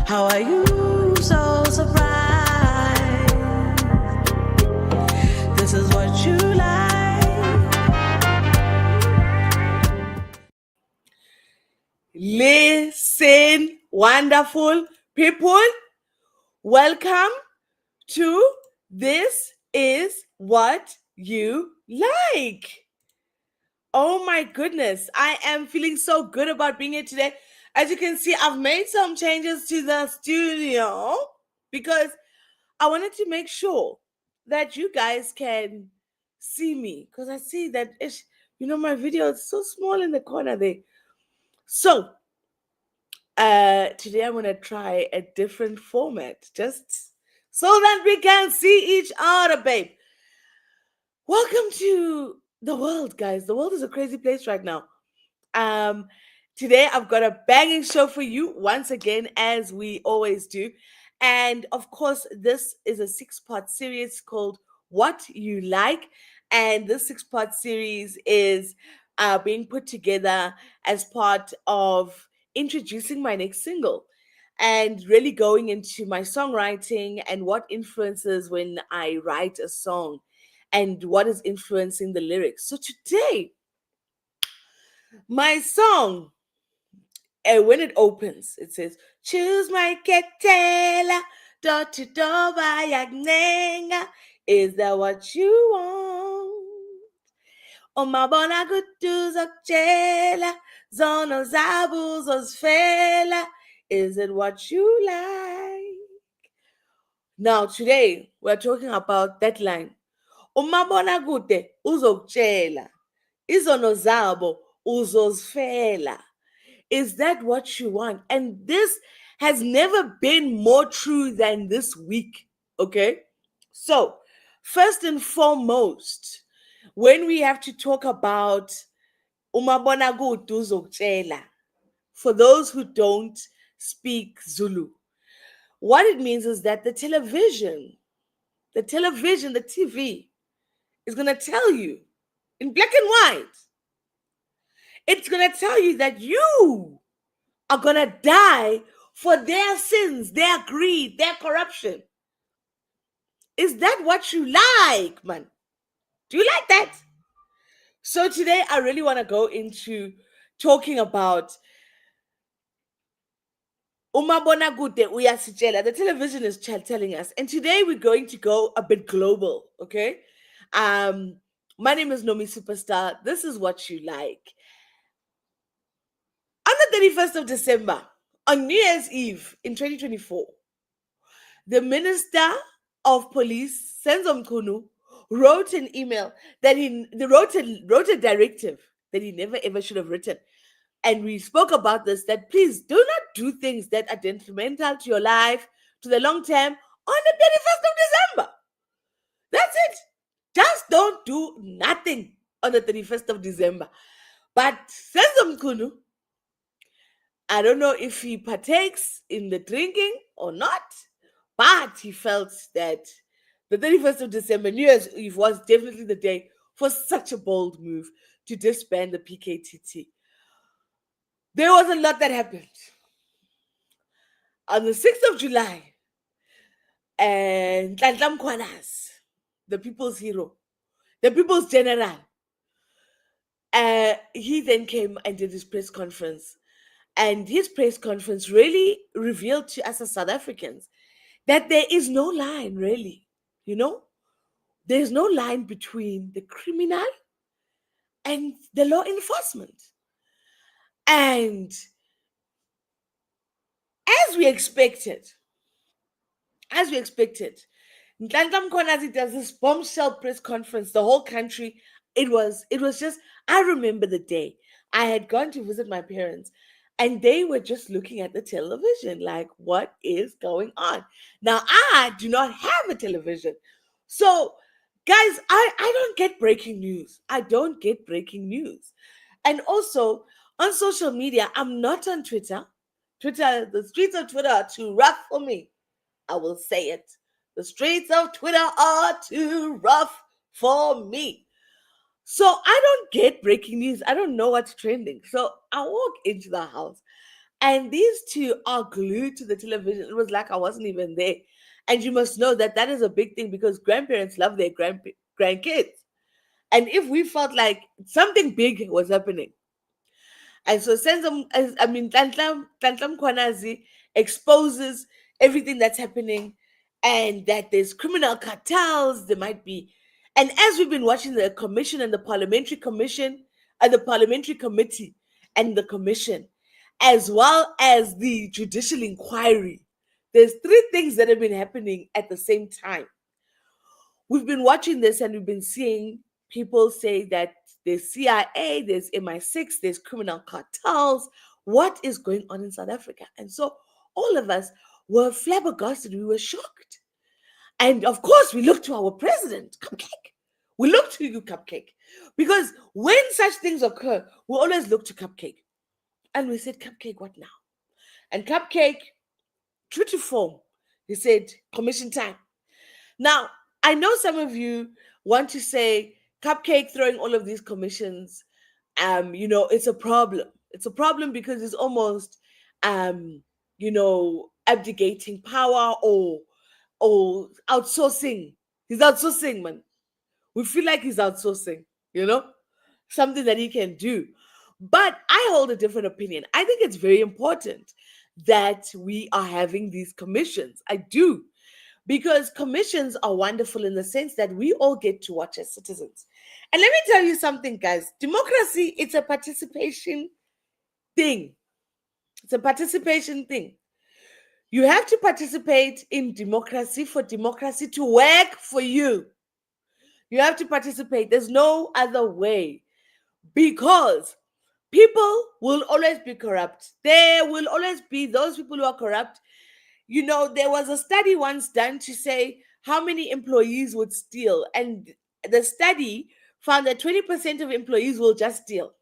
How are you so surprised? This is what you like. Listen, wonderful people. Welcome to This Is What You Like. Oh my goodness, I am feeling so good about being here today. As you can see, I've made some changes to the studio because I wanted to make sure that you guys can see me because I see that my video is so small in the corner there. So today I'm gonna try a different format just so that we can see each other, babe. Welcome to the world, guys. The world is a crazy place right now. Um, Today I've got a banging show for you once again, as we always do. And of course, this is a 6-part series called What You Like. And this 6-part series is being put together as part of introducing my next single and really going into my songwriting and what influences when I write a song and what is influencing the lyrics. So today, my song, and when it opens, it says, "Choose my ketela, door to door bayagnenga." Is that what you want? Umabona kudu zokutshela, zono zabo zozifela. Is it what you like? Now, today, we're talking about that line. Umabona kude uzokutshela, izono zabo uzozifela. Is that what you want? And this has never been more true than this week. Okay. So, first and foremost, when we have to talk about umabonakude uzokutshela, for those who don't speak Zulu, what it means is that the TV is going to tell you in black and white. It's going to tell you that you are going to die for their sins, their greed, their corruption. Is that what you like, man? Do you like that? So today I really want to go into talking about umabonakude uyasitshela. The television is telling us. And today we're going to go a bit global, okay? My name is Nomi Superstar. This is what you like. On the 31st of December, on New Year's Eve in 2024, the Minister of Police, Senzo Mkhunu, wrote an email that wrote a directive that he never ever should have written. And we spoke about this, that please do not do things that are detrimental to your life, to the long term, on the 31st of December. That's it. Just don't do nothing on the 31st of December. But Senzo Mkhunu, I don't know if he partakes in the drinking or not, but he felt that the 31st of December, New Year's Eve, was definitely the day for such a bold move to disband the PKTT. There was a lot that happened. On the 6th of July, and Ntlanhla Mkhwanazi, the people's hero, the people's general, he then came and did his press conference. And his press conference really revealed to us as South Africans that there is no line, really. You know, there's no line between the criminal and the law enforcement. And as we expected, Ntlanhla Mkhwanazi does this bombshell press conference. The whole country, it was just, I remember the day I had gone to visit my parents and they were just looking at the television like, what is going on? Now, I do not have a television. So, guys, I don't get breaking news. I don't get breaking news. And also, on social media, I'm not on Twitter. The streets of Twitter are too rough for me. I will say it. The streets of Twitter are too rough for me. So I don't get breaking news. I don't know what's trending. So I walk into the house And these two are glued to the television. It was like I wasn't even there. And you must know that that is a big thing because grandparents love their grandkids. And if we felt like something big was happening, and so Senzam, I mean, Tantlam Kwanazi exposes everything that's happening and that there's criminal cartels, there might be. And as we've been watching the commission and the parliamentary commission and the parliamentary committee and the commission, as well as the judicial inquiry, there's three things that have been happening at the same time. We've been watching this and we've been seeing people say that there's CIA, there's MI6, there's criminal cartels. What is going on in South Africa? And so all of us were flabbergasted. We were shocked. And of course, we looked to our president, Cupcake. We look to you, Cupcake. Because when such things occur, we always look to Cupcake. And we said, Cupcake, what now? And Cupcake, true to form, he said, commission time. Now, I know some of you want to say Cupcake throwing all of these commissions, it's a problem. It's a problem because it's almost, abdicating power or outsourcing. He's outsourcing, man. We feel like he's outsourcing, something that he can do. But I hold a different opinion. I think it's very important that we are having these commissions. I do. Because commissions are wonderful in the sense that we all get to watch as citizens. And let me tell you something, guys. Democracy, it's a participation thing. It's a participation thing. You have to participate in democracy for democracy to work for you. You have to participate. There's no other way. Because people will always be corrupt. There will always be those people who are corrupt. There was a study once done to say how many employees would steal. And the study found that 20% of employees will just steal.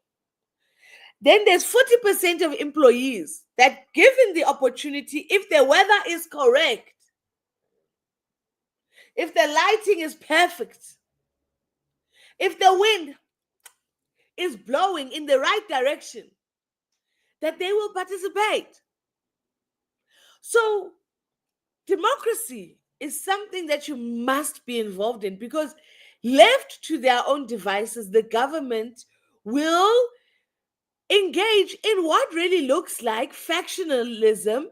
Then there's 40% of employees that, given the opportunity, if the weather is correct, if the lighting is perfect, if the wind is blowing in the right direction, that they will participate. So democracy is something that you must be involved in, because left to their own devices, the government will engage in what really looks like factionalism,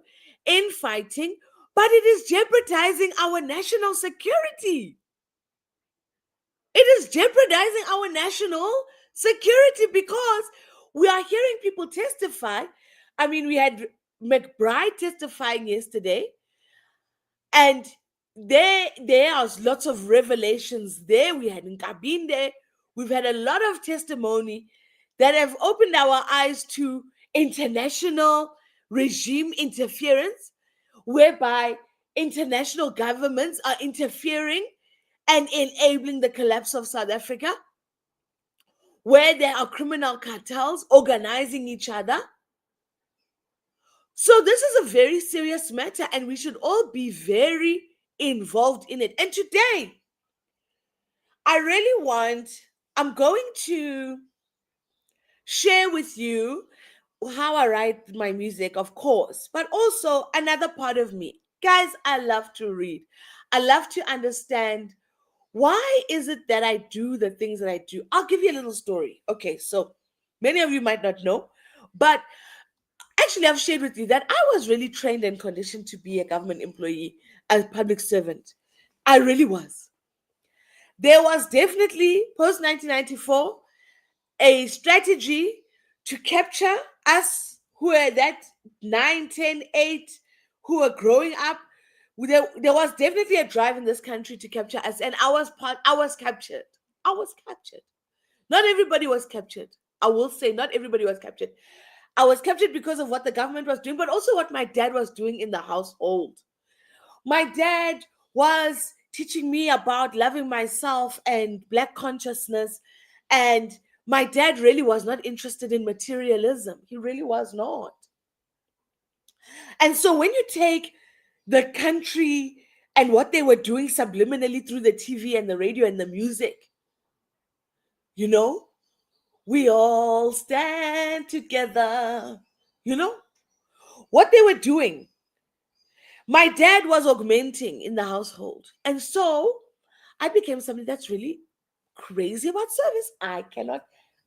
infighting, but it is jeopardizing our national security. It is jeopardizing our national security because we are hearing people testify. I mean, we had McBride testifying yesterday, and there are lots of revelations there. We had Nkabinde. We've had a lot of testimony that have opened our eyes to international regime interference, whereby international governments are interfering and enabling the collapse of South Africa, where there are criminal cartels organizing each other. So this is a very serious matter, and we should all be very involved in it. And today, I'm going to share with you how I write my music, of course, but also another part of me. Guys, I love to read. I love to understand why is it that I do the things that I do. I'll give you a little story. Okay, so many of you might not know, but actually I've shared with you that I was really trained and conditioned to be a government employee, a public servant. I really was. There was definitely, post 1994, a strategy to capture us who are that 9, 10, 8, who are growing up. There was definitely a drive in this country to capture us, and I was captured. I was captured. Not everybody was captured. I will say not everybody was captured. I was captured because of what the government was doing, but also what my dad was doing in the household. My dad was teaching me about loving myself and Black consciousness. And my dad really was not interested in materialism. He really was not. And so when you take the country and what they were doing subliminally through the TV and the radio and the music, we all stand together, what they were doing. My dad was augmenting in the household. And so I became somebody that's really crazy about service.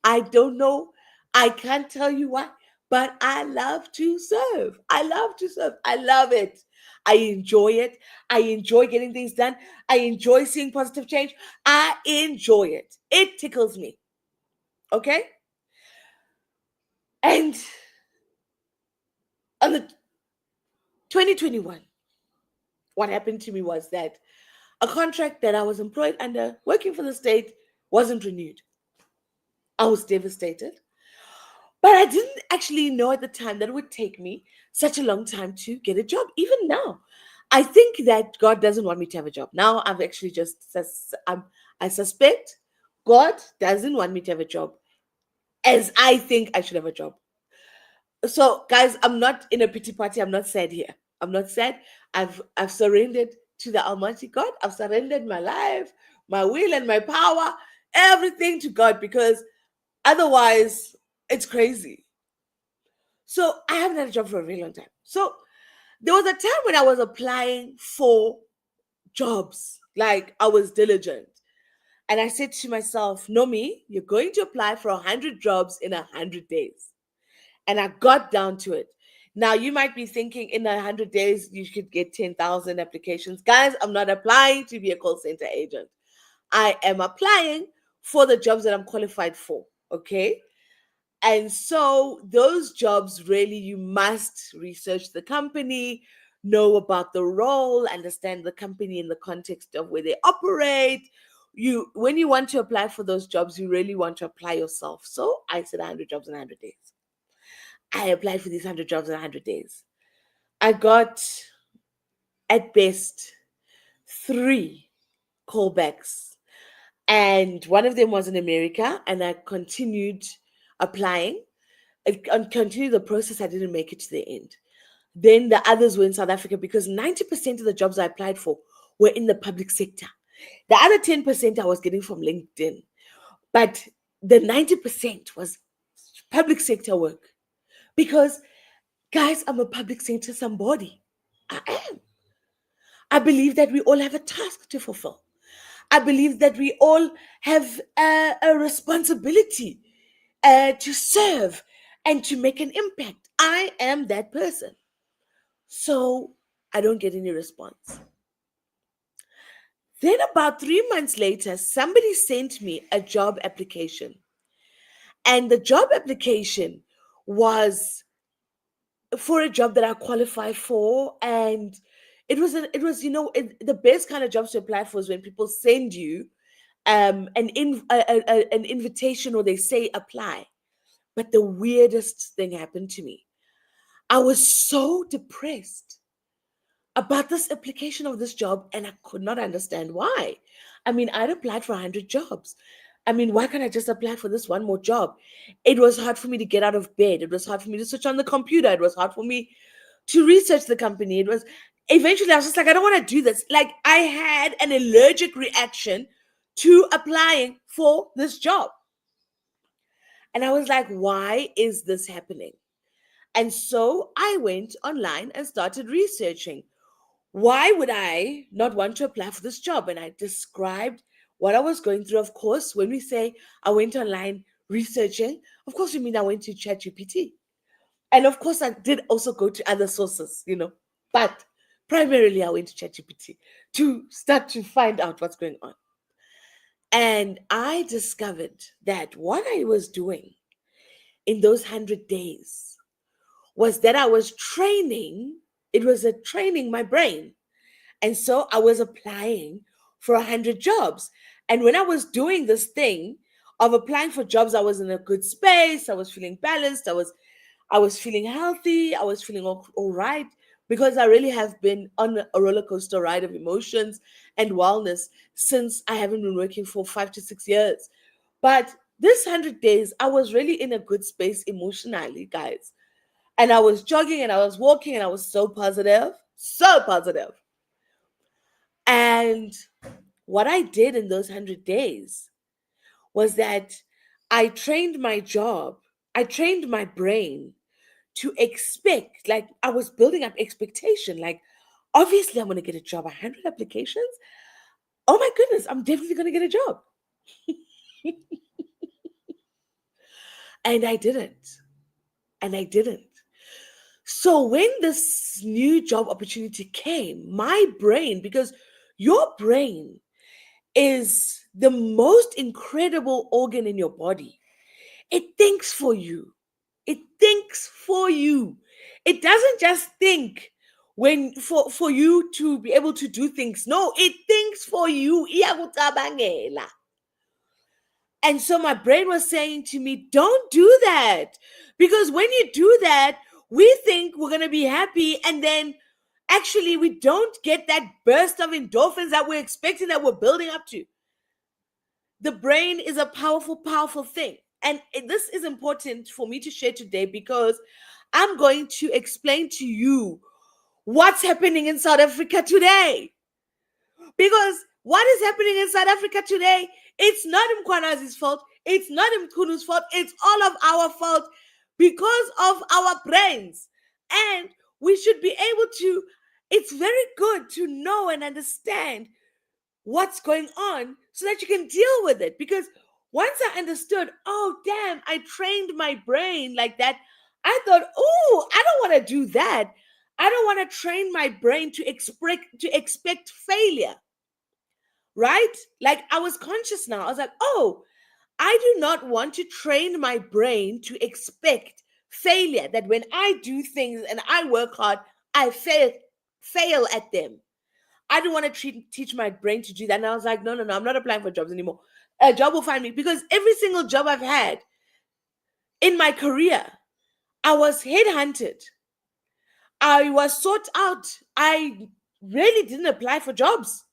I don't know, I can't tell you why, but I love to serve. I love to serve. I love it. I enjoy it. I enjoy getting things done. I enjoy seeing positive change. I enjoy it. It tickles me. Okay? And on the 2021, what happened to me was that a contract that I was employed under, working for the state, wasn't renewed. I was devastated. But I didn't actually know at the time that it would take me such a long time to get a job. Even now, I think that God doesn't want me to have a job. Now I've actually I suspect God doesn't want me to have a job as I think I should have a job. So, guys, I'm not in a pity party. I'm not sad here. I'm not sad. I've surrendered to the Almighty God. I've surrendered my life, my will, and my power, everything to God, because otherwise it's crazy. So I haven't had a job for a very long time. So there was a time when I was applying for jobs, like I was diligent. And I said to myself, Nomi, you're going to apply for 100 jobs in 100 days. And I got down to it. Now, you might be thinking in 100 days, you should get 10,000 applications. Guys, I'm not applying to be a call center agent. I am applying for the jobs that I'm qualified for. Okay. And so those jobs, really, you must research the company, know about the role, understand the company in the context of where they operate. When you want to apply for those jobs, you really want to apply yourself. So I said 100 jobs in 100 days. I applied for these 100 jobs in 100 days. I got, at best, 3 callbacks. And one of them was in America, and I continued applying. And continue the process. I didn't make it to the end. Then the others were in South Africa, because 90% of the jobs I applied for were in the public sector. The other 10% I was getting from LinkedIn. But the 90% was public sector work. Because, guys, I'm a public sector somebody. I am. I believe that we all have a task to fulfill. I believe that we all have a responsibility to serve and to make an impact. I am that person. So I don't get any response. Then about 3 months later, somebody sent me a job application. And the job application was for a job that I qualified for. And the best kind of jobs to apply for is when people send you an invitation, or they say apply. But the weirdest thing happened to me. I was so depressed about this application of this job, and I could not understand why. I mean, I'd applied for 100 jobs. I mean, why can't I just apply for this one more job? It was hard for me to get out of bed. It was hard for me to switch on the computer. It was hard for me to research the company. Eventually I was just like, I don't want to do this. Like, I had an allergic reaction to applying for this job. And I was like, why is this happening? And so I went online and started researching. Why would I not want to apply for this job? And I described what I was going through. Of course, when we say I went online researching, of course, we mean I went to ChatGPT. And of course, I did also go to other sources, but primarily I went to ChatGPT to start to find out what's going on. And I discovered that what I was doing in those 100 days was that I was training my brain. And so I was applying for 100 jobs. And when I was doing this thing of applying for jobs, I was in a good space. I was feeling balanced. I was feeling healthy. I was feeling all right, because I really have been on a roller coaster ride of emotions and wellness since I haven't been working for 5 to 6 years. But this 100 days, I was really in a good space emotionally, guys. And I was jogging and I was walking and I was so positive, so positive. And what I did in those 100 days was that I trained my brain to expect, like I was building up expectation, like obviously I'm going to get a job. 100 applications. Oh my goodness, I'm definitely going to get a job. And I didn't. And I didn't. So when this new job opportunity came, my brain, because your brain is the most incredible organ in your body. It thinks for you. It thinks for you. It doesn't just think when for you to be able to do things. No, it thinks for you. Iyakucabangela. And so my brain was saying to me, don't do that. Because when you do that, we think we're going to be happy. And then actually, we don't get that burst of endorphins that we're expecting, that we're building up to. The brain is a powerful, powerful thing. And this is important for me to share today because I'm going to explain to you what's happening in South Africa today. Because what is happening in South Africa today, it's not Mkwanazi's fault. It's not Mkunu's fault. It's all of our fault because of our brains. And we should be able to, it's very good to know and understand what's going on so that you can deal with it. Because once I understood, oh, damn, I trained my brain like that, I thought, oh, I don't want to do that. I don't want to train my brain to expect failure. Right? Like I was conscious now. I was like, oh, I do not want to train my brain to expect failure, that when I do things and I work hard, I fail at them. I don't want to teach my brain to do that. And I was like, no, I'm not applying for jobs anymore. A job will find me, because every single job I've had in my career, I was headhunted. I was sought out. I really didn't apply for jobs.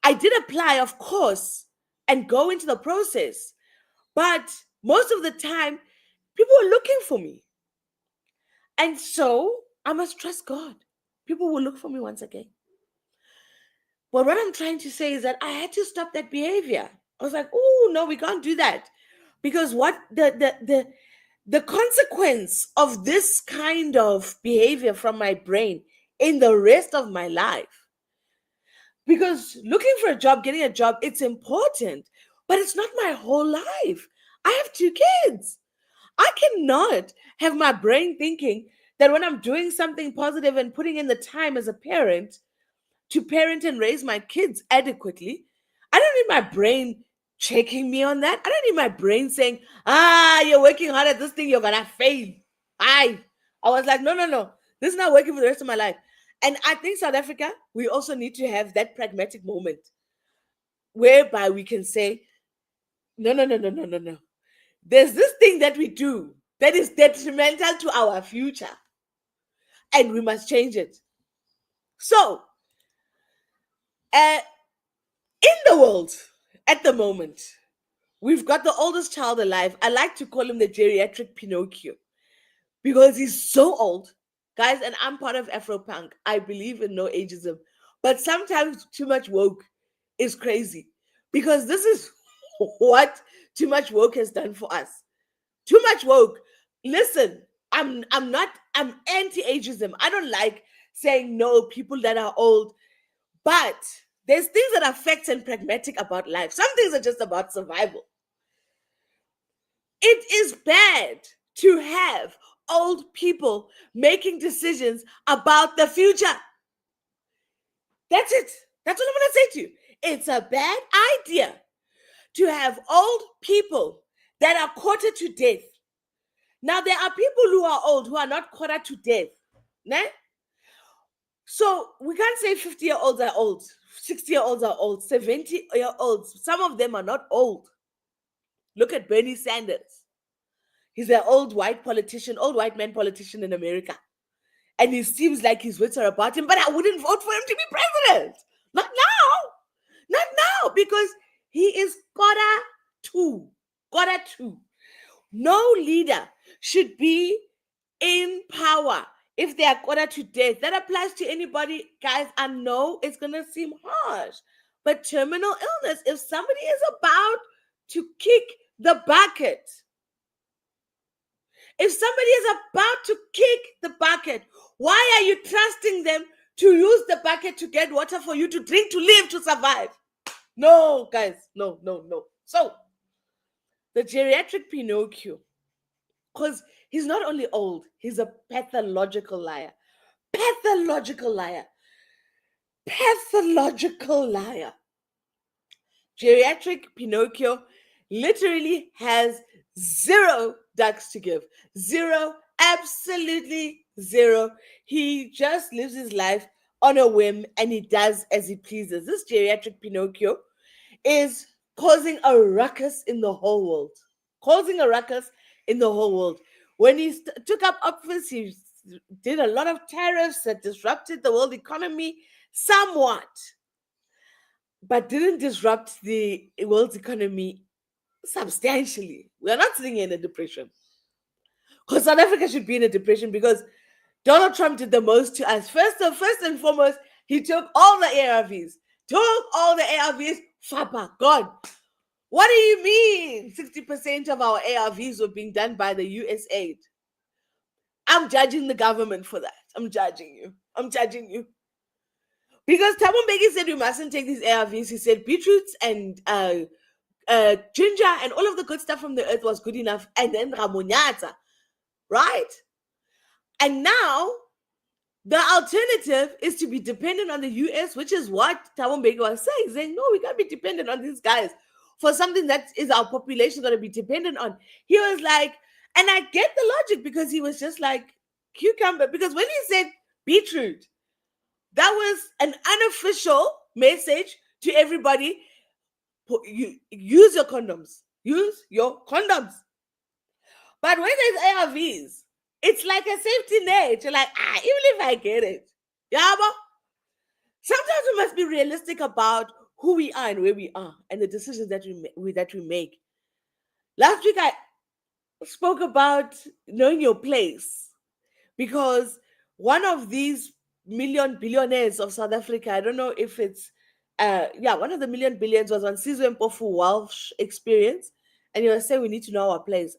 I did apply, of course, and go into the process. But most of the time, people were looking for me. And so I must trust God. People will look for me once again. But what I'm trying to say is that I had to stop that behavior. I was like, oh, no, we can't do that. Because what the consequence of this kind of behavior from my brain in the rest of my life, because looking for a job, getting a job, it's important, but it's not my whole life. I have 2 kids. I cannot have my brain thinking that when I'm doing something positive and putting in the time as a parent to parent and raise my kids adequately, I don't need my brain checking me on that. I don't need my brain saying, you're working hard at this thing, you're gonna fail. I was like, no. This is not working for the rest of my life. And I think South Africa, we also need to have that pragmatic moment whereby we can say, no. There's this thing that we do that is detrimental to our future, and we must change it. So, in the world at the moment, we've got the oldest child alive. I like to call him the geriatric Pinnochio because he's so old. Guys, and I'm part of Afropunk. I believe in no ageism. But sometimes too much woke is crazy, because this is what too much woke has done for us. Too much woke. Listen, I'm anti-ageism. I don't like saying no, people that are old. But there's things that are facts and pragmatic about life. Some things are just about survival. It is bad to have old people making decisions about the future. That's it. That's what I'm going to say to you. It's a bad idea to have old people that are quartered to death. Now, there are people who are old who are not quartered to death. Né? So we can't say 50-year-olds are old, 60-year-olds are old, 70-year-olds. Some of them are not old. Look at Bernie Sanders. He's an old white man politician in America. And it seems like his wits are about him, but I wouldn't vote for him to be president. Not now. Not now, because he is quarter two. No leader should be in power if they are quarter to death. That applies to anybody, guys. I know it's going to seem harsh, but terminal illness, if somebody is about to kick the bucket, If somebody is about to kick the bucket, why are you trusting them to use the bucket to get water for you to drink, to live, to survive? No, guys, no, no, no. So, the geriatric Pinocchio, because he's not only old, he's a pathological liar. Pathological liar. Pathological liar. Geriatric Pinocchio literally has zero ducks to give. Zero, absolutely zero. He just lives his life on a whim and he does as he pleases. This geriatric Pinocchio is causing a ruckus in the whole world. Causing a ruckus in the whole world. When he took up office, he did a lot of tariffs that disrupted the world economy somewhat, but didn't disrupt the world's economy substantially. We are not sitting in a depression. Because South Africa should be in a depression because Donald Trump did the most to us. First and foremost, he took all the ARVs. Took all the ARVs, Fapa, gone. What do you mean? 60% of our ARVs were being done by the US aid. I'm judging the government for that. I'm judging you. I'm judging you. Because Thabo Mbeki said we mustn't take these ARVs. He said beetroots and ginger and all of the good stuff from the earth was good enough. And then Ramonyata, right? And now the alternative is to be dependent on the US, which is what Thabo Mbeki was saying, no, we can't be dependent on these guys for something that is our population going to be dependent on. He was like, and I get the logic because he was just like cucumber, because when he said beetroot, that was an unofficial message to everybody. Use your condoms. Use your condoms. But when there's ARVs, it's like a safety net. You're like, even if I get it. Yeah, but sometimes we must be realistic about who we are and where we are and the decisions that we make. Last week, I spoke about knowing your place because one of these million billionaires of South Africa, I don't know if it's, one of the million billions was on Sizwe Mpofu Walsh Experience, and he was saying we need to know our place.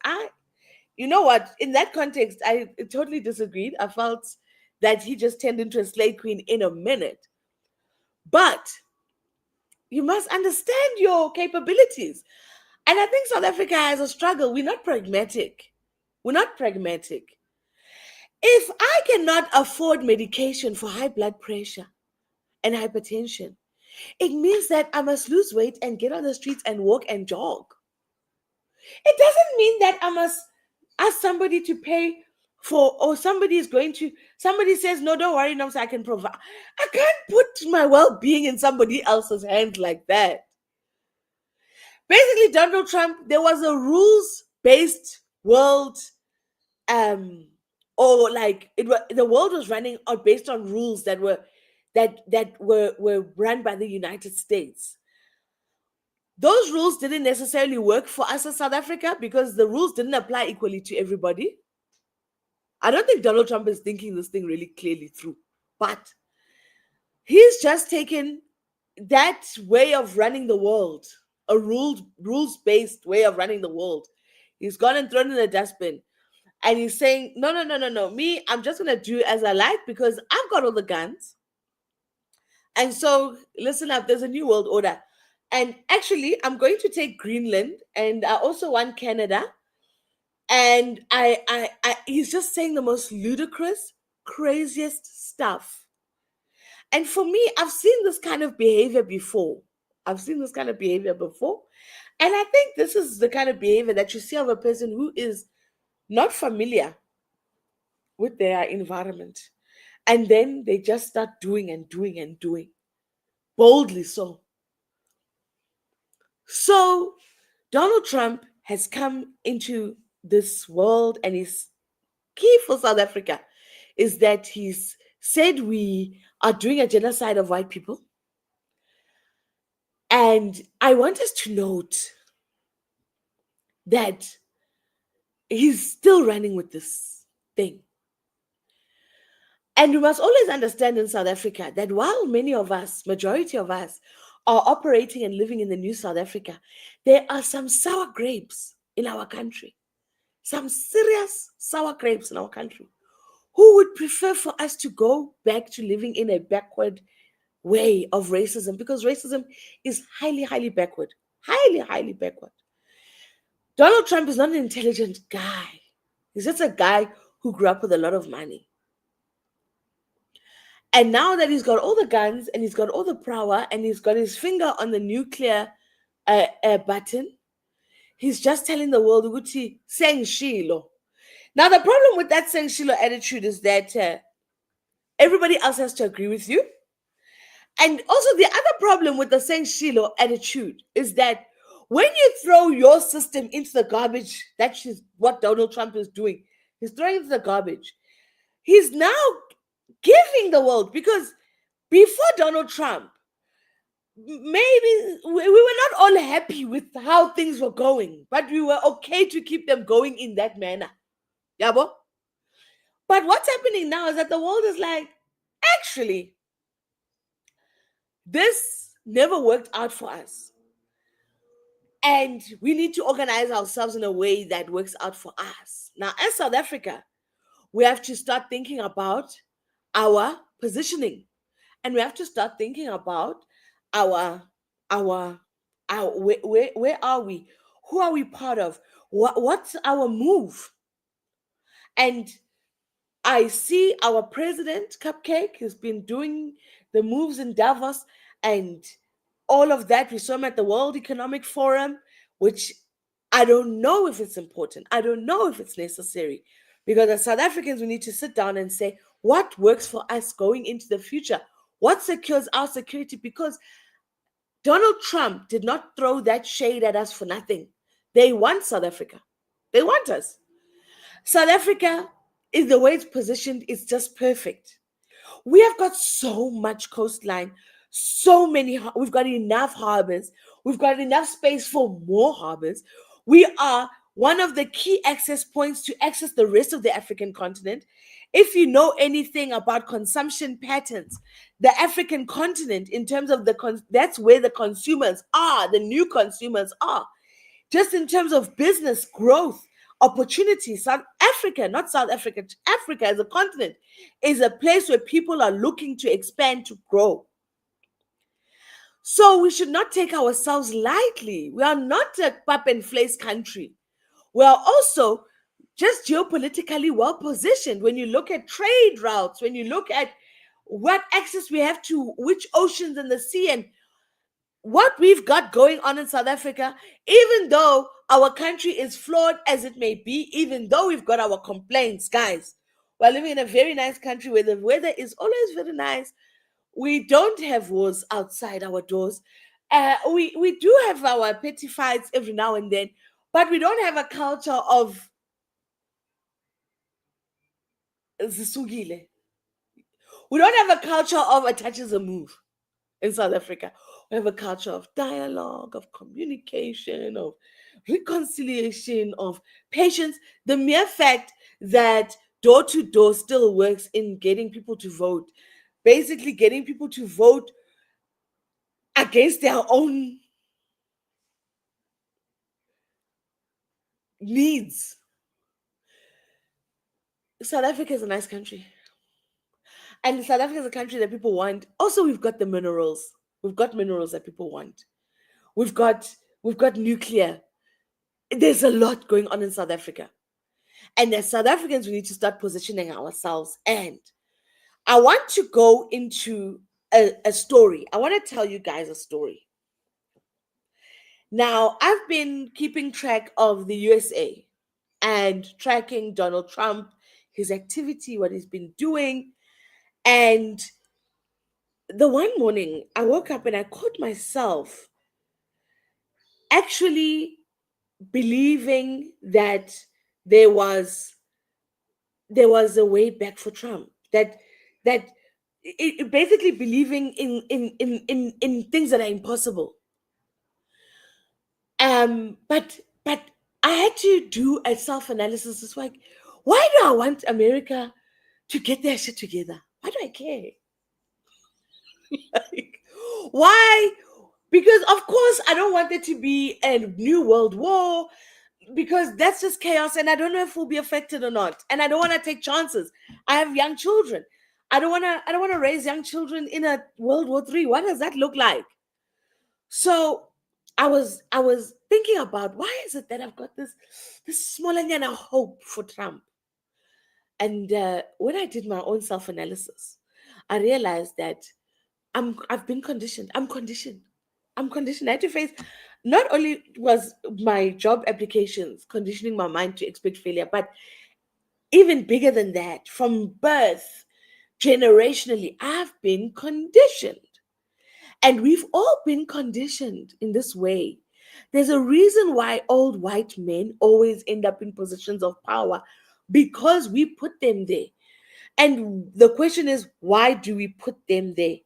You know what? In that context, I totally disagreed. I felt that he just turned into a slave queen in a minute. But you must understand your capabilities. And I think South Africa has a struggle. We're not pragmatic. We're not pragmatic. If I cannot afford medication for high blood pressure and hypertension, it means that I must lose weight and get on the streets and walk and jog. It doesn't mean that I must ask somebody to pay for, or somebody says, no, don't worry, no, so I can provide. I can't put my well-being in somebody else's hands like that. Basically, Donald Trump, there was a rules-based world, or like the world was running based on rules that were run by the United States. Those rules didn't necessarily work for us as South Africa because the rules didn't apply equally to everybody. I don't think Donald Trump is thinking this thing really clearly through, but he's just taken that way of running the world, a rules-based way of running the world. He's gone and thrown in the dustbin. And he's saying, no. Me, I'm just going to do as I like because I've got all the guns. And so, listen up, there's a new world order. And actually, I'm going to take Greenland, and I also want Canada. And he's just saying the most ludicrous, craziest stuff. And for me, I've seen this kind of behavior before. And I think this is the kind of behavior that you see of a person who is not familiar with their environment. And then they just start doing and doing and doing. Boldly so. So Donald Trump has come into this world, and his key for South Africa is that he's said we are doing a genocide of white people. And I want us to note that he's still running with this thing. And we must always understand in South Africa that while many of us, majority of us, are operating and living in the new South Africa, there are some sour grapes in our country. some serious sour grapes in our country who would prefer for us to go back to living in a backward way of racism, because racism is highly, highly backward. Highly, highly backward. Donald Trump is not an intelligent guy. He's just a guy who grew up with a lot of money. And now that he's got all the guns and he's got all the power and he's got his finger on the nuclear button, he's just telling the world, Uguti, Seng Shilo. Now, the problem with that Seng Shilo attitude is that everybody else has to agree with you. And also, the other problem with the Seng Shilo attitude is that when you throw your system into the garbage, that's what Donald Trump is doing. He's throwing it into the garbage. He's now giving the world, because before Donald Trump, maybe we were not all happy with how things were going, but we were okay to keep them going in that manner. Yabo? But what's happening now is that the world is like, actually, this never worked out for us. And we need to organize ourselves in a way that works out for us. Now, as South Africa, we have to start thinking about our positioning. And we have to start thinking about our where are we? Who are we part of? What's our move? And I see our president, Cupcake, has been doing the moves in Davos and all of that. We saw him at the World Economic Forum, which I don't know if it's important. I don't know if it's necessary, because as South Africans, we need to sit down and say, what works for us going into the future? What secures our security? Because Donald Trump did not throw that shade at us for nothing. They want South Africa. They want us. South Africa, is the way it's positioned, is just perfect. We have got so much coastline, we've got enough harbors, we've got enough space for more harbors. We are one of the key access points to access the rest of the African continent. If you know anything about consumption patterns, the African continent, in terms of that's where the consumers are, the new consumers are. Just in terms of business growth, opportunities, South Africa, not South Africa, Africa as a continent is a place where people are looking to expand, to grow. So we should not take ourselves lightly. We are not a pap and flace country. We are also just geopolitically well positioned. When you look at trade routes, when you look at what access we have to which oceans and the sea, and what we've got going on in South Africa, even though our country is flawed as it may be, even though we've got our complaints, guys, we're living in a very nice country where the weather is always very nice. We don't have wars outside our doors. We do have our petty fights every now and then, but we don't have a culture of zisugile. We don't have a culture of a touch is a move in South Africa. We have a culture of dialogue, of communication, of reconciliation, of patience. The mere fact that door to door still works in getting people to vote, basically getting people to vote against their own needs. South Africa is a nice country. And South Africa is a country that people want. Also, we've got the minerals. We've got minerals that people want. We've got nuclear. There's a lot going on in South Africa. And as South Africans, we need to start positioning ourselves. And I want to go into a story. I want to tell you guys a story. Now, I've been keeping track of the USA and tracking Donald Trump, his activity, what he's been doing. And the one morning I woke up and I caught myself actually believing that there was a way back for Trump. Basically believing in things that are impossible. But I had to do a self-analysis. It's like, why do I want America to get their shit together? Why do I care? Like, why? Because of course I don't want there to be a new world war. because that's just chaos, and I don't know if we'll be affected or not, and I don't want to take chances. I have young children. I don't want to raise young children in a World War III. What does that look like? So I was thinking about, why is it that I've got this small and hope for Trump. And when I did my own self-analysis, I realized that I've been conditioned. I'm conditioned. I'm conditioned. I had to face, not only was my job applications conditioning my mind to expect failure, but even bigger than that, from birth, generationally, I've been conditioned. And we've all been conditioned in this way. There's a reason why old white men always end up in positions of power, because we put them there. And the question is, why do we put them there?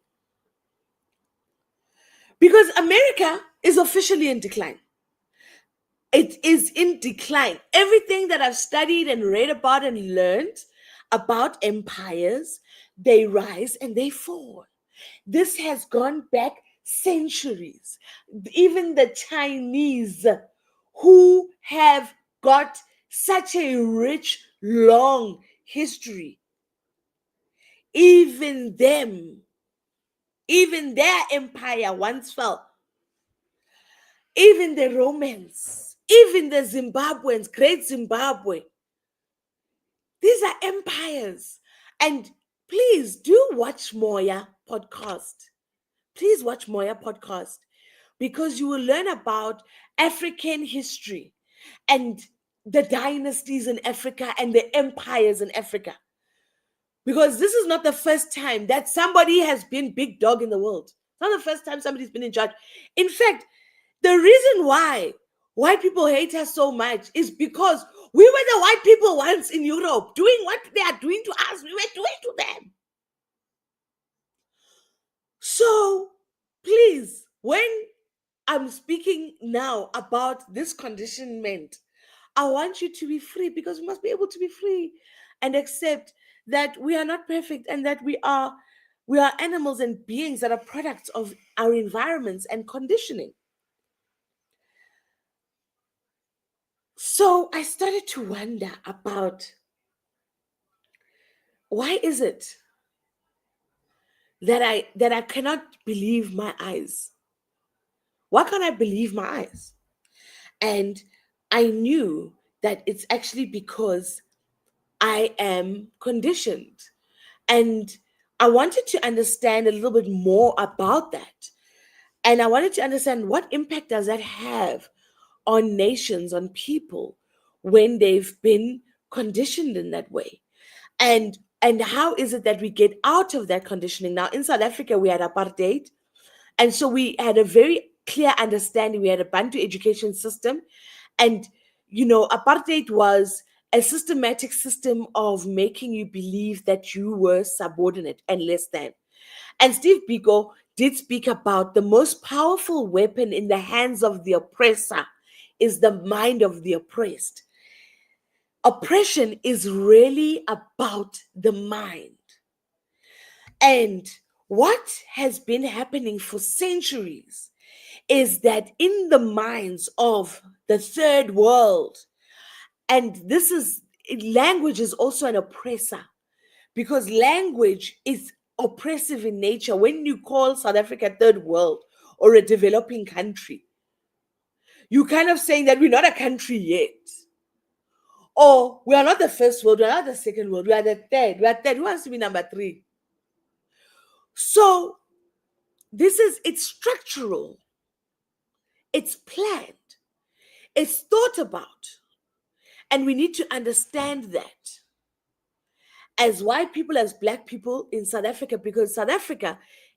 Because America is officially in decline. It is in decline. Everything that I've studied and read about and learned about empires, they rise and they fall. This has gone back centuries. Even the Chinese, who have got such a rich, long history, even them, even their empire once fell. Even the Romans, even the Zimbabweans, great Zimbabwe, these are empires. And please do watch Moya podcast. Please watch Moya podcast, because you will learn about African history and the dynasties in Africa and the empires in Africa. Because this is not the first time that somebody has been big dog in the world. It's not the first time somebody's been in charge. In fact, the reason why white people hate us so much is because we were the white people once in Europe, doing what they are doing to us, we were doing to them. So please, when I'm speaking now about this conditionment, I want you to be free, because we must be able to be free and accept that we are not perfect, and that we are animals and beings that are products of our environments and conditioning. So I started to wonder about, why is it that I cannot believe my eyes? Why can't I believe my eyes? And I knew that it's actually because I am conditioned. And I wanted to understand a little bit more about that. And I wanted to understand, what impact does that have on nations, on people, when they've been conditioned in that way? And how is it that we get out of that conditioning? Now, in South Africa, we had apartheid. And so we had a very clear understanding. We had a Bantu education system. And, apartheid was a systematic system of making you believe that you were subordinate and less than. And Steve Biko did speak about the most powerful weapon in the hands of the oppressor is the mind of the oppressed. Oppression is really about the mind. And what has been happening for centuries is that in the minds of the third world, and language is also an oppressor, because language is oppressive in nature. When you call South Africa third world or a developing country, you kind of saying that we're not a country yet. Or we are not the first world, we are not the second world, we are the third. We are third. Who wants to be number 3? So it's structural, it's planned, it's thought about. And we need to understand that as white people, as black people in South Africa, because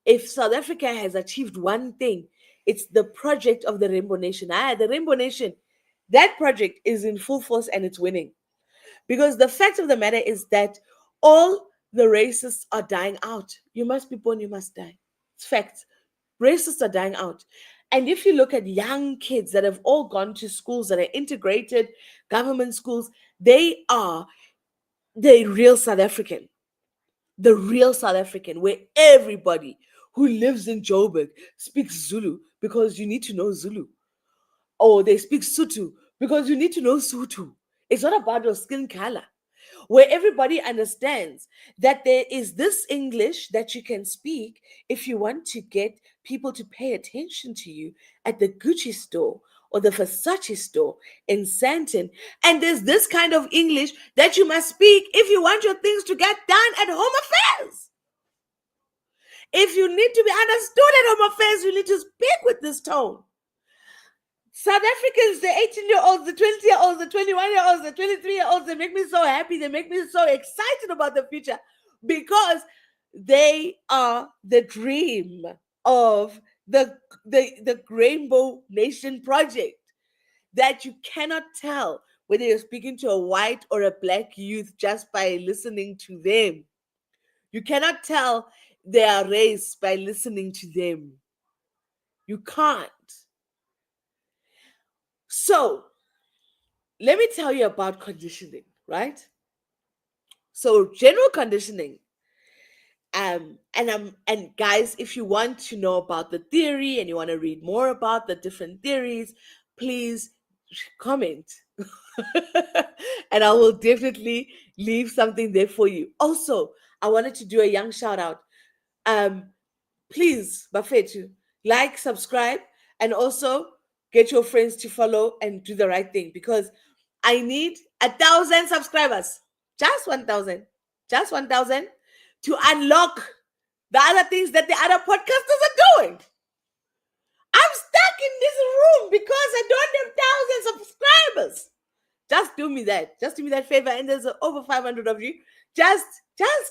if South Africa has achieved one thing, it's the project of the Rainbow Nation. The Rainbow Nation, that project is in full force and it's winning. Because the fact of the matter is that all the racists are dying out. You must be born, you must die. It's fact. Racists are dying out. And if you look at young kids that have all gone to schools that are integrated government schools, they are the real South African. The real South African, where everybody who lives in Joburg speaks Zulu, because you need to know Zulu. Or they speak Sotho because you need to know Sutu. It's not about your skin color, where everybody understands that there is this English that you can speak if you want to get people to pay attention to you at the Gucci store or the Versace store in Santon. And there's this kind of English that you must speak if you want your things to get done at Home Affairs. If you need to be understood at Home Affairs, you need to speak with this tone. South Africans, the 18-year-olds, the 20-year-olds, the 21-year-olds, the 23-year-olds, they make me so happy. They make me so excited about the future because they are the dream of the Rainbow Nation Project, that you cannot tell whether you're speaking to a white or a black youth just by listening to them. You cannot tell their race by listening to them. You can't. So, let me tell you about conditioning, right? So, general conditioning. And guys, if you want to know about the theory and you want to read more about the different theories, please comment. And I will definitely leave something there for you. Also, I wanted to do a young shout out. Please, Bafetu, like, subscribe, and also get your friends to follow and do the right thing, because I need 1,000 subscribers. Just 1,000. Just 1,000 to unlock the other things that the other podcasters are doing. I'm stuck in this room because I don't have 1,000 subscribers. Just do me that. Just do me that favor. And there's over 500 of you. Just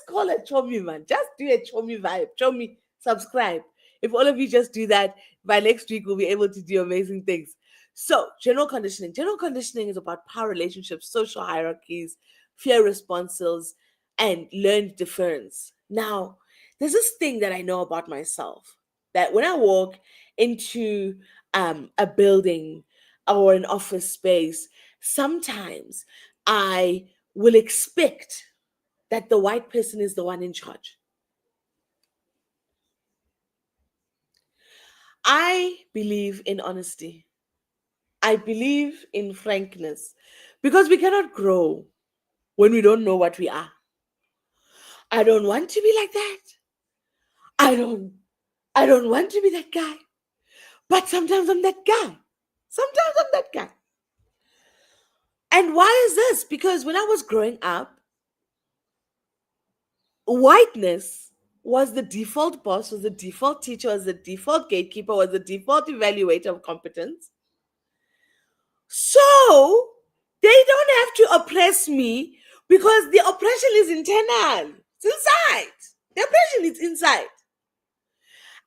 call it show me, man. Just do a show me vibe. Show me, subscribe. If all of you just do that, by next week we'll be able to do amazing things. So, general conditioning. General conditioning is about power relationships, social hierarchies, fear responses, and learned deference. Now, there's this thing that I know about myself, that when I walk into a building or an office space, sometimes I will expect that the white person is the one in charge. I believe in honesty. I believe in frankness, because we cannot grow when we don't know what we are. I don't want to be like that. I don't want to be that guy. But sometimes I'm that guy. Sometimes I'm that guy. And why is this? Because when I was growing up, whiteness was the default boss, was the default teacher, was the default gatekeeper, was the default evaluator of competence. So they don't have to oppress me, because the oppression is internal. It's inside. The oppression is inside.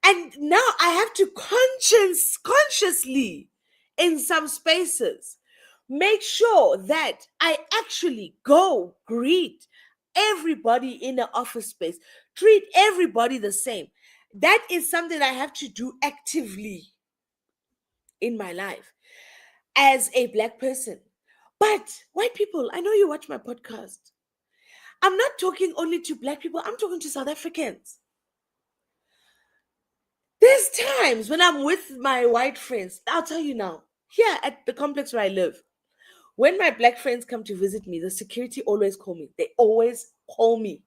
And now I have to consciously, in some spaces, make sure that I actually go greet everybody in the office space, treat everybody the same. That is something I have to do actively in my life as a Black person. But white people, I know you watch my podcast. I'm not talking only to Black people, I'm talking to South Africans. There's times when I'm with my white friends, I'll tell you now, here at the complex where I live, when my Black friends come to visit me, the security always call me. They always call me.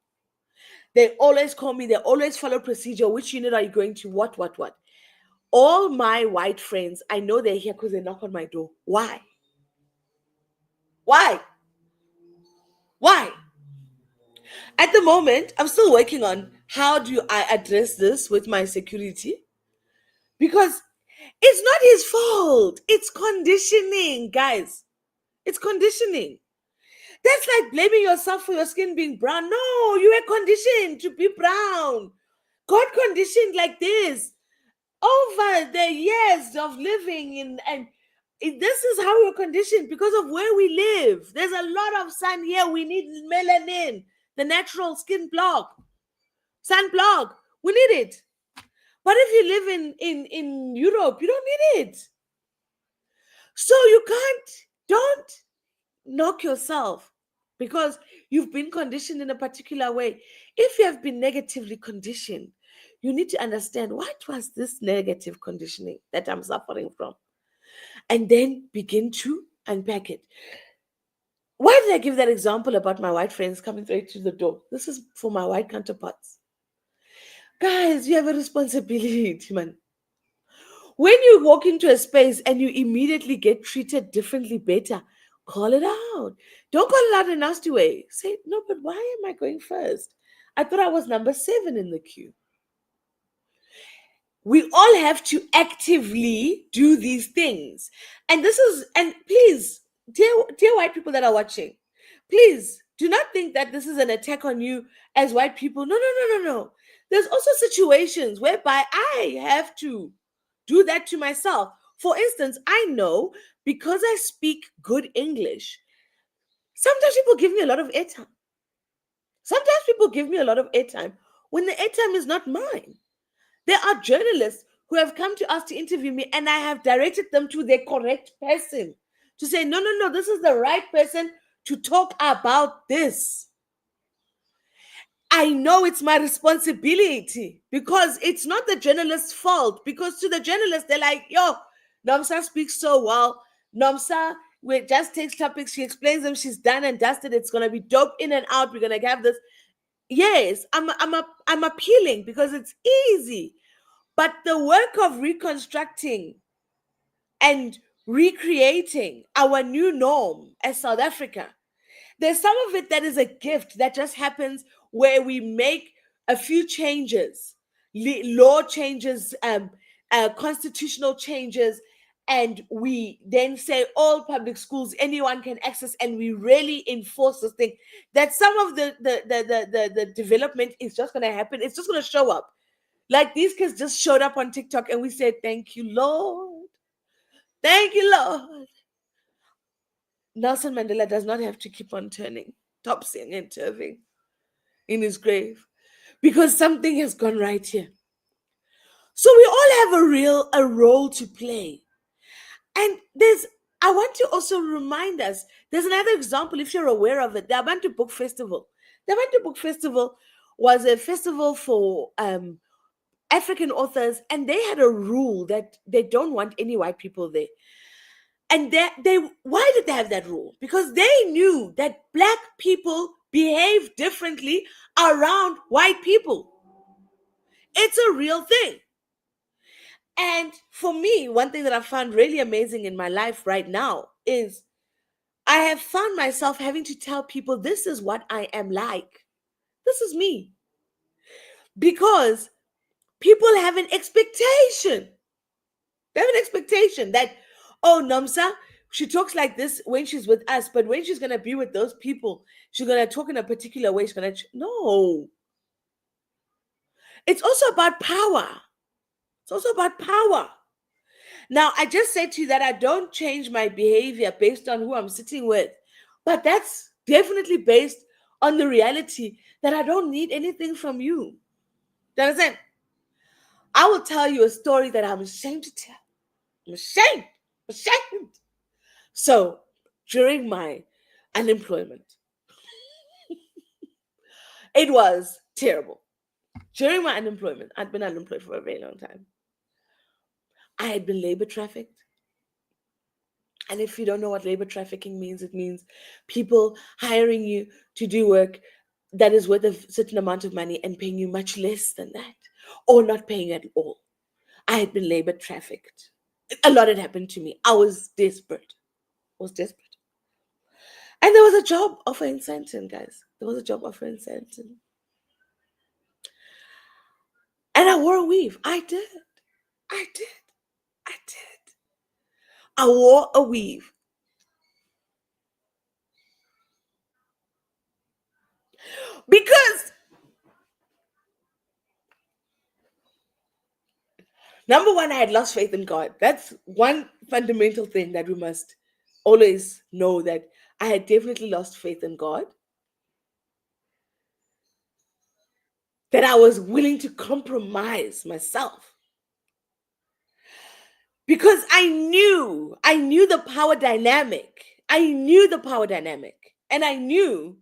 They always call me. They always follow procedure. Which unit are you going to? What? All my white friends, I know they're here because they knock on my door. Why? Why? At the moment, I'm still working on how do I address this with my security, because it's not his fault. It's conditioning, guys. It's conditioning. That's like blaming yourself for your skin being brown. No, you were conditioned to be brown. God conditioned like this over the years of living in, and this is how we're conditioned because of where we live. There's a lot of sun here. We need melanin, the natural skin block, sun block. We need it. But if you live in Europe, you don't need it. So don't knock yourself because you've been conditioned in a particular way. If you have been negatively conditioned, you need to understand, what was this negative conditioning that I'm suffering from? And then begin to unpack it. Why did I give that example about my white friends coming straight to the door? This is for my white counterparts. Guys, you have a responsibility, man. When you walk into a space and you immediately get treated differently better, call it out. Don't call it out in a nasty way. Say, no, but why am I going first? I thought I was number 7 in the queue. We all have to actively do these things. And please, dear white people that are watching, please do not think that this is an attack on you as white people. No, no, no, no, no. There's also situations whereby I have to do that to myself. For instance, I know because I speak good English, sometimes people give me a lot of airtime. Sometimes people give me a lot of airtime when the airtime is not mine. There are journalists who have come to us to interview me, and I have directed them to the correct person to say, no, no, no, this is the right person to talk about this. I know it's my responsibility because it's not the journalist's fault. Because to the journalist, they're like, yo, Nomsa speaks so well. Nomsa just takes topics, she explains them, she's done and dusted. It's going to be dope in and out. We're going to have this. Yes, I'm appealing because it's easy. But the work of reconstructing and recreating our new norm as South Africa, there's some of it that is a gift that just happens where we make a few changes, law changes, constitutional changes, and we then say all public schools, anyone can access, and we really enforce this thing. That some of the development is just going to happen. It's just going to show up. Like these kids just showed up on TikTok and we said, thank you, Lord. Thank you, Lord. Nelson Mandela does not have to keep on turning, topsying and turving in his grave because something has gone right here. So we all have a role to play. And I want to also remind us, there's another example, if you're aware of it, the Abantu Book Festival. The Abantu Book Festival was a festival for African authors, and they had a rule that they don't want any white people there. And why did they have that rule? Because they knew that Black people behave differently around white people. It's a real thing. And for me, one thing that I found really amazing in my life right now is I have found myself having to tell people, this is what I am like. This is me. Because people have an expectation. They have an expectation that, oh, Nomsa, she talks like this when she's with us, but when she's going to be with those people, she's going to talk in a particular way. She's going to... No. It's also about power. It's also about power. Now, I just said to you that I don't change my behavior based on who I'm sitting with, but that's definitely based on the reality that I don't need anything from you. Do you understand? I will tell you a story that I'm ashamed to tell. I'm ashamed. So, during my unemployment, it was terrible. During my unemployment, I'd been unemployed for a very long time. I had been labor trafficked. And if you don't know what labor trafficking means, it means people hiring you to do work that is worth a certain amount of money and paying you much less than that, or not paying at all. I had been labor trafficked. A lot had happened to me. I was desperate. And there was a job offer in Sandton, guys. There was a job offer in Sandton. And I wore a weave. I did. I wore a weave. Because, number one, I had lost faith in God. That's one fundamental thing that we must always know, that I had definitely lost faith in God. That I was willing to compromise myself. Because I knew the power dynamic. And I knew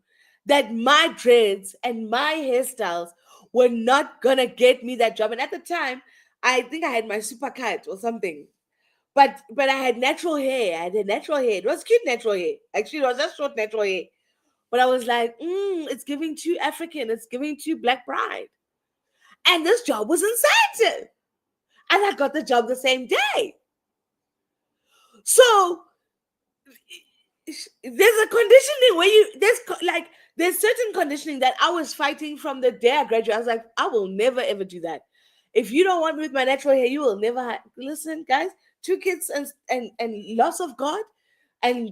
that my dreads and my hairstyles were not going to get me that job. And at the time, I think I had my super kite or something. But I had natural hair. I had a natural hair. It was cute natural hair. Actually, it was just short natural hair. But I was like, it's giving too African. It's giving too Black Pride. And this job was in Sandton. And I got the job the same day. So there's a conditioning where there's certain conditioning that I was fighting from the day I graduated. I was like, I will never ever do that. If you don't want me with my natural hair, you will never listen, guys. 2 kids and loss of God and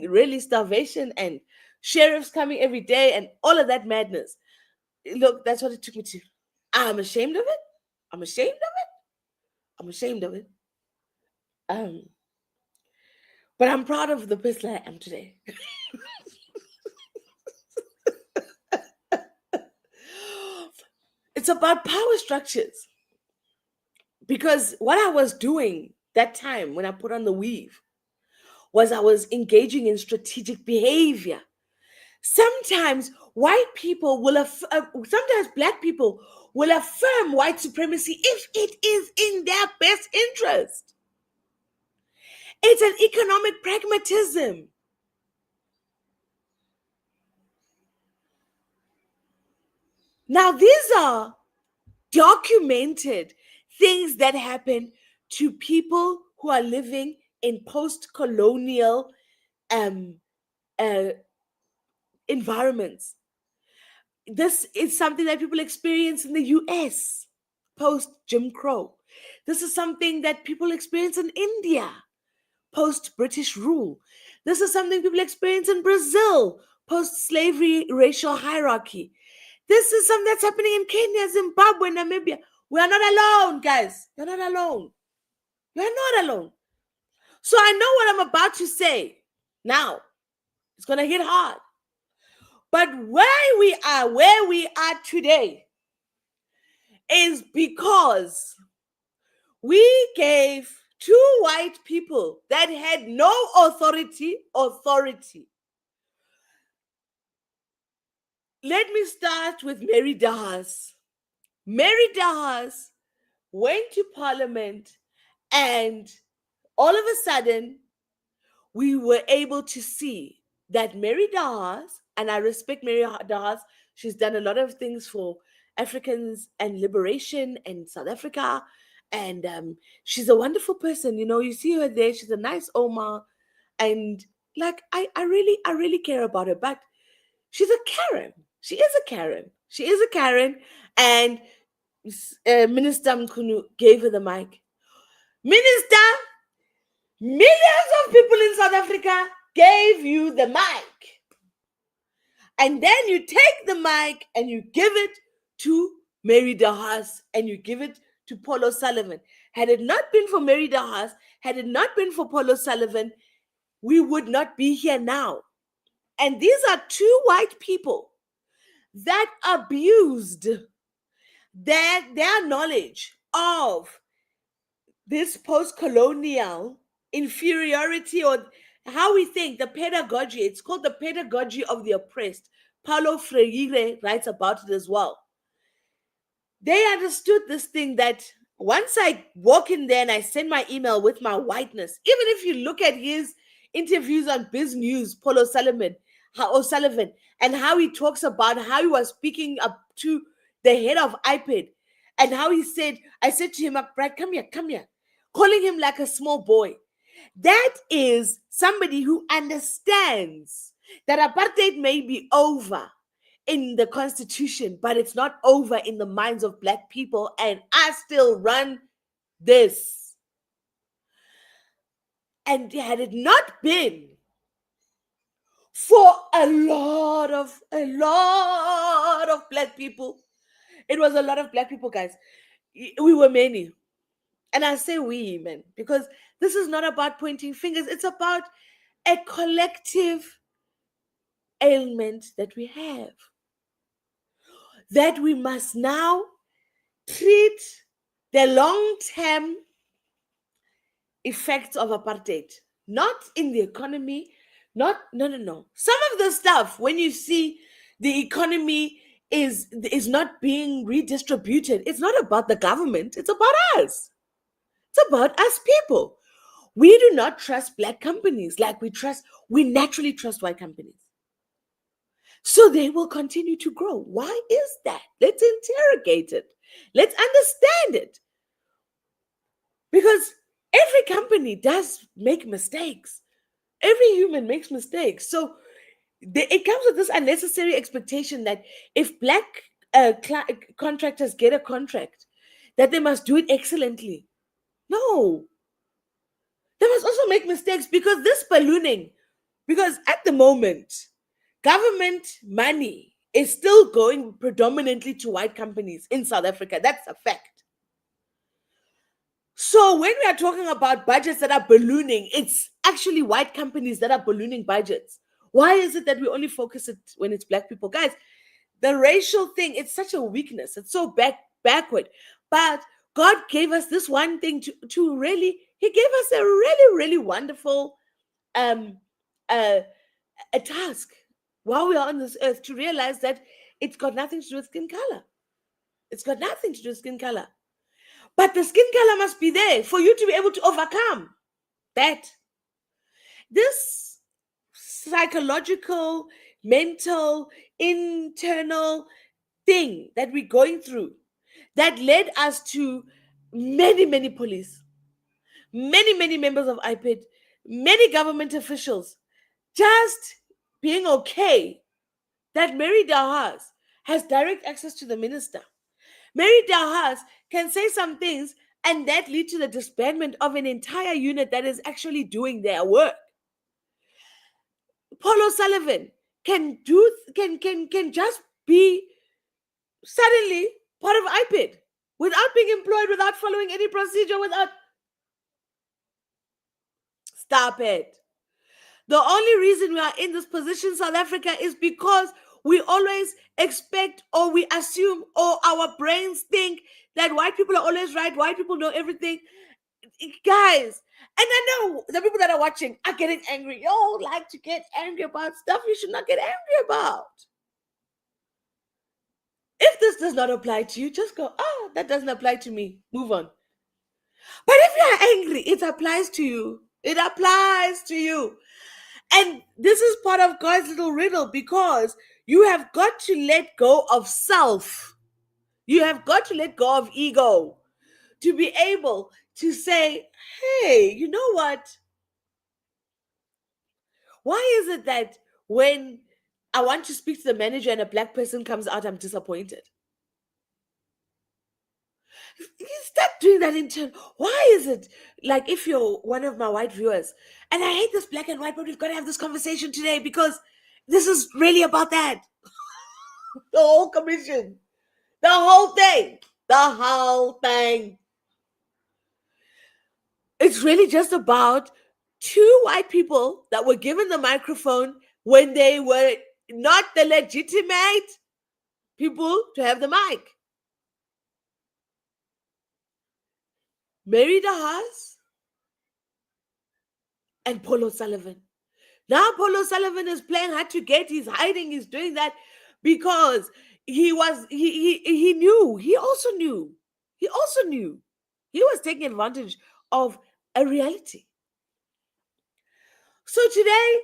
really starvation and sheriffs coming every day and all of that madness. Look, that's what it took me to. I'm ashamed of it. I'm ashamed of it. I'm ashamed of it. But I'm proud of the person I am today. It's about power structures. Because what I was doing that time when I put on the weave was I was engaging in strategic behavior. Sometimes white people will, sometimes Black people will affirm white supremacy if it is in their best interest. It's an economic pragmatism. Now, these are documented things that happen to people who are living in post-colonial environments. This is something that people experience in the US post Jim Crow. This is something that people experience in India post British rule. This is something people experience in Brazil post slavery racial hierarchy. This is something that's happening in Kenya, Zimbabwe, Namibia. We are not alone, guys. You're not alone. You're not alone. So I know what I'm about to say now. It's going to hit hard. But where we are today is because we gave 2 white people that had no authority. Let me start with Mary Dahas. Mary Dahas went to Parliament, and all of a sudden, we were able to see that Mary Dahas, and I respect Mary Dahas, she's done a lot of things for Africans and liberation in South Africa, and she's a wonderful person. You know, you see her there, she's a nice Oma, and like I really care about her, but she's a Karen. She is a Karen. She is a Karen, and Minister Mkhunu gave her the mic. Minister, millions of people in South Africa gave you the mic. And then you take the mic and you give it to Mary Dahas and you give it to Paul O'Sullivan. Had it not been for Mary Dahas, had it not been for Paul O'Sullivan, we would not be here now. And these are 2 white people that abused their knowledge of this post-colonial inferiority, or how we think, the pedagogy. It's called the pedagogy of the oppressed. Paulo Freire writes about it as well. They understood this thing that once I walk in there and I send my email with my whiteness, even if you look at his interviews on Biz News, Paul O'Sullivan, and how he talks about how he was speaking up to the head of IPED, and how he said, I said to him, Brad, come here, calling him like a small boy. That is somebody who understands that apartheid may be over in the Constitution, but it's not over in the minds of Black people, and I still run this. And had it not been for a lot of Black people, it was a lot of Black people, guys. We were many. And I say we, man, because this is not about pointing fingers. It's about a collective ailment that we have, that we must now treat the long-term effects of apartheid, not in the economy, no. Some of the stuff, when you see the economy is not being redistributed, it's not about the government, it's about us. It's about us people. We do not trust black companies like we naturally trust white companies. So they will continue to grow. Why is that? Let's interrogate it. Let's understand it. Because every company does make mistakes. Every human makes mistakes. So it comes with this unnecessary expectation that if black contractors get a contract, that they must do it excellently. No, they must also make mistakes because this ballooning, because at the moment, government money is still going predominantly to white companies in South Africa. That's a fact. So when we are talking about budgets that are ballooning, it's actually white companies that are ballooning budgets. Why is it that we only focus it when it's black people? Guys, the racial thing, it's such a weakness. It's so backward. But God gave us this one thing to really, He gave us a really, really wonderful um a task while we are on this earth to realize that it's got nothing to do with skin color. It's got nothing to do with skin color. But the skin color must be there for you to be able to overcome that. This psychological, mental, internal thing that we're going through that led us to many, many police, many, many members of IPID, many government officials just being okay that Mary Dahas has direct access to the minister. Mary Dahas can say some things and that lead to the disbandment of an entire unit that is actually doing their work. Paul O'Sullivan can just be suddenly part of IPID without being employed, without following any procedure, without... Stop it. The only reason we are in this position, South Africa, is because we always expect or we assume or our brains think that white people are always right, white people know everything. Guys, and I know the people that are watching are getting angry. You like to get angry about stuff you should not get angry about. If this does not apply to you, just go, oh, that doesn't apply to me. Move on. But if you are angry, it applies to you. It applies to you. And this is part of God's little riddle because you have got to let go of self. You have got to let go of ego to be able to say, hey, you know what? Why is it that when I want to speak to the manager and a black person comes out, I'm disappointed? You start doing that in turn. Why is it like if you're one of my white viewers and I hate this black and white, but we've got to have this conversation today because this is really about that. The whole commission, the whole thing, the whole thing. It's really just about two white people that were given the microphone when they were not the legitimate people to have the mic. Mary Dahas and Paul O'Sullivan. Now Paul O'Sullivan is playing hard to get. He's hiding. He's doing that because he knew. He also knew. He was taking advantage of a reality. So today,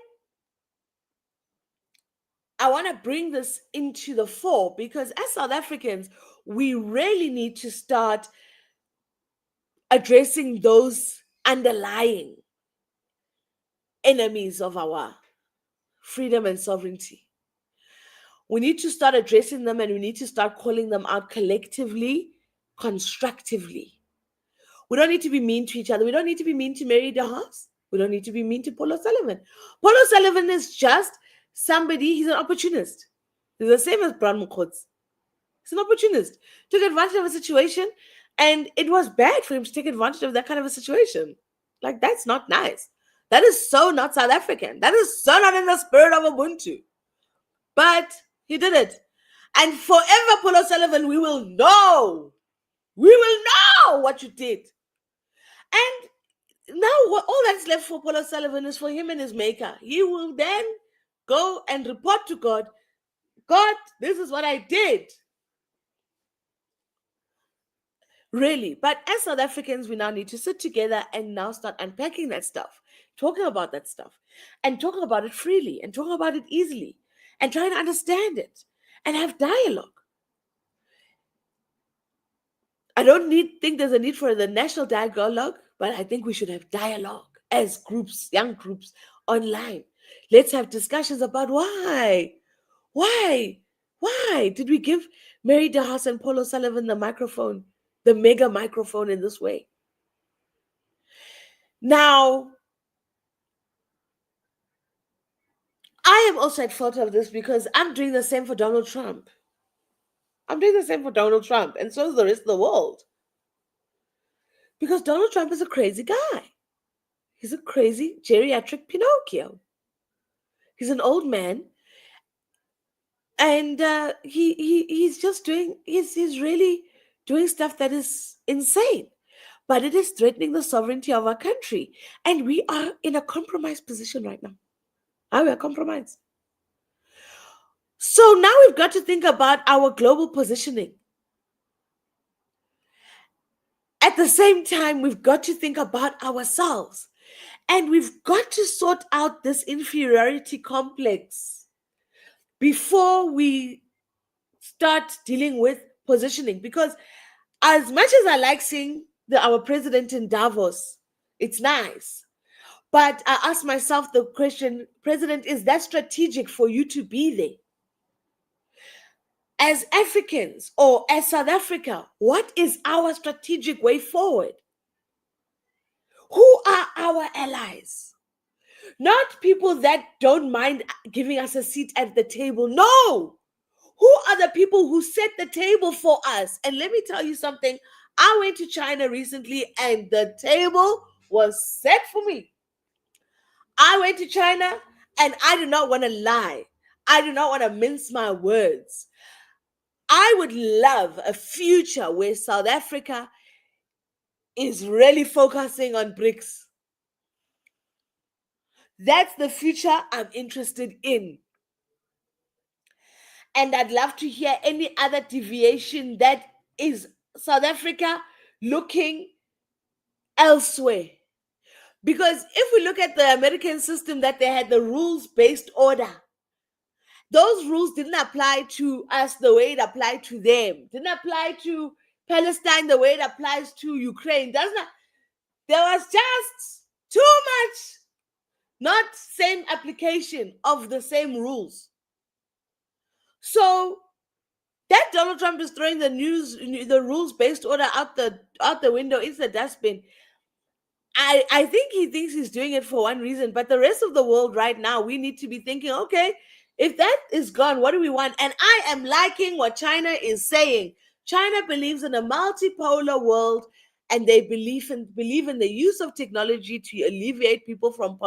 I want to bring this into the fore because as South Africans, we really need to start addressing those underlying enemies of our freedom and sovereignty. We need to start addressing them and we need to start calling them out collectively, constructively. We don't need to be mean to each other. We don't need to be mean to Mary Dahas. We don't need to be mean to Paul O'Sullivan. Paul O'Sullivan is just somebody, he's an opportunist. He's the same as Brown Mukhots. He's an opportunist. Took advantage of a situation and it was bad for him to take advantage of that kind of a situation. Like, that's not nice. That is so not South African. That is so not in the spirit of Ubuntu. But he did it. And forever, Paul O'Sullivan, we will know. We will know what you did. And now all that's left for Paul O'Sullivan is for him and his maker. He will then go and report to God, God, this is what I did. Really. But as South Africans, we now need to sit together and now start unpacking that stuff, talking about that stuff, and talking about it freely and talking about it easily and trying to understand it and have dialogue. I don't think there's a need for the national dialogue, but I think we should have dialogue as groups, young groups online. Let's have discussions about why, why did we give Mary DeHaas and Paul O'Sullivan the microphone, the mega microphone in this way? Now, I am also at fault of this because I'm doing the same for Donald Trump. I'm doing the same for Donald Trump, and so is the rest of the world. Because Donald Trump is a crazy guy. He's a crazy geriatric Pinocchio. He's an old man, and he's just doing he's really doing stuff that is insane. But it is threatening the sovereignty of our country, and we are in a compromised position right now. We are compromised. So now we've got to think about our global positioning. At the same time, we've got to think about ourselves. And we've got to sort out this inferiority complex before we start dealing with positioning. Because as much as I like seeing our president in Davos, it's nice. But I ask myself the question, President, is that strategic for you to be there? As Africans or as South Africa, what is our strategic way forward? Who are our allies? Not people that don't mind giving us a seat at the table. No. Who are the people who set the table for us? And let me tell you something. I went to China recently and the table was set for me. I went to China and I do not want to lie. I do not want to mince my words. I would love a future where South Africa is really focusing on BRICS. That's the future I'm interested in. And I'd love to hear any other deviation that is South Africa looking elsewhere. Because if we look at the American system, that they had the rules-based order, those rules didn't apply to us the way it applied to them. Didn't apply to Palestine the way it applies to Ukraine. There was just too much, not same application of the same rules. So that Donald Trump is throwing the rules-based order out the window into the dustbin. I think he thinks he's doing it for one reason, but the rest of the world right now, we need to be thinking, okay, if that is gone, what do we want? And I am liking what China is saying. China believes in a multipolar world, and they believe in the use of technology to alleviate people from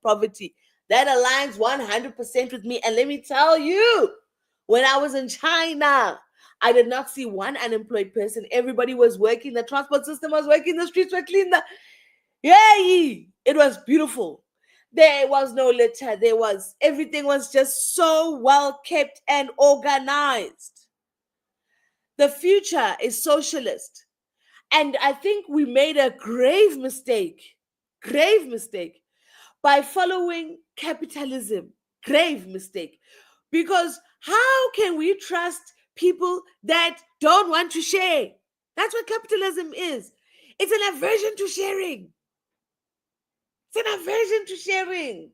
poverty. That aligns 100% with me. And let me tell you, when I was in China, I did not see one unemployed person. Everybody was working. The transport system was working. The streets were clean. Yay! It was beautiful. There was no litter. Everything was just so well kept and organized. The future is socialist. And I think we made a grave mistake by following capitalism. Grave mistake. Because how can we trust people that don't want to share? That's what capitalism is. It's an aversion to sharing. It's an aversion to sharing.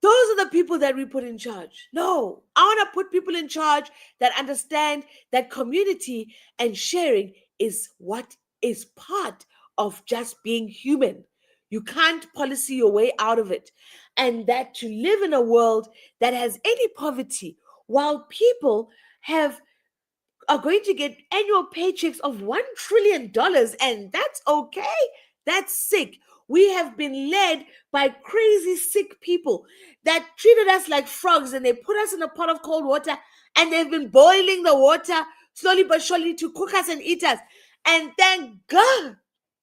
Those are the people that we put in charge. No, I want to put people in charge that understand that community and sharing is what is part of just being human. You can't policy your way out of it. And that to live in a world that has any poverty, while people are going to get annual paychecks of $1 trillion, and that's okay. That's sick. We have been led by crazy sick people that treated us like frogs, and they put us in a pot of cold water, and they've been boiling the water slowly but surely to cook us and eat us. And thank God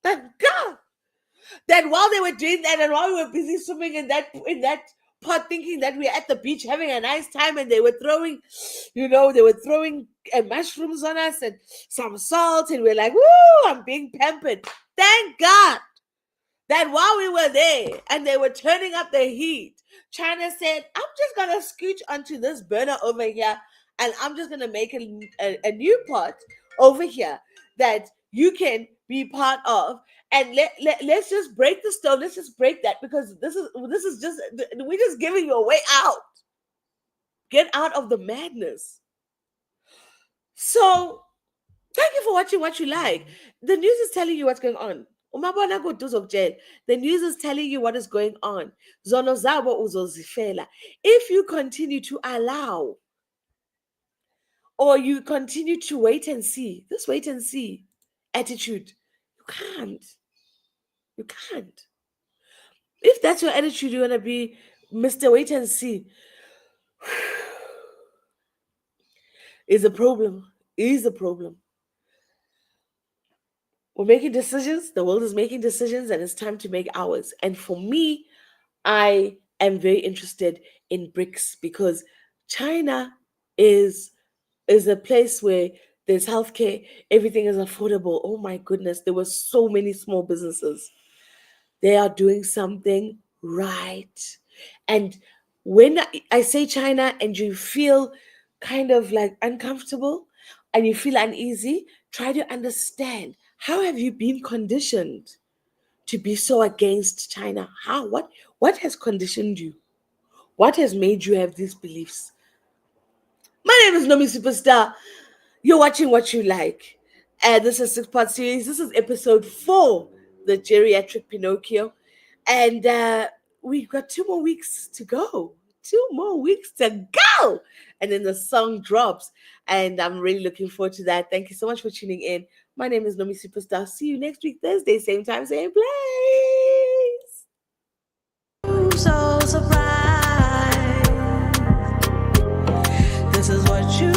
that while they were doing that and while we were busy swimming in that pot thinking that we're at the beach having a nice time, and they were throwing, they were throwing mushrooms on us and some salt, and we're like, woo, I'm being pampered. Thank God that while we were there and they were turning up the heat, China said, I'm just going to scooch onto this burner over here, and I'm just going to make a new pot over here that you can be part of. And let's just break the stone. Let's just break that, because this is just, we're just giving you a way out. Get out of the madness. So thank you for watching What You Like. The news is telling you what's going on. The news is telling you what is going on. If you continue to allow, or you continue to wait and see, this wait and see attitude, you can't. You can't. If that's your attitude, you want to be Mr. Wait and See, is a problem. Is a problem. We're making decisions. The world is making decisions, and it's time to make ours. And for me, I am very interested in BRICS, because China is a place where there's healthcare, everything is affordable. Oh my goodness, there were so many small businesses. They are doing something right. And when I say China and you feel kind of like uncomfortable and you feel uneasy, try to understand, how have you been conditioned to be so against China? How? What has conditioned you? What has made you have these beliefs? My name is Nomi Superstar. You're watching What You Like. And this is a 6-part series. This is episode 4, the Geriatric Pinnochio. And we've got 2 more weeks to go. 2 more weeks to go. And then the song drops. And I'm really looking forward to that. Thank you so much for tuning in. My name is Nomi Superstar. See you next week, Thursday, same time, same place. So surprised. This is what you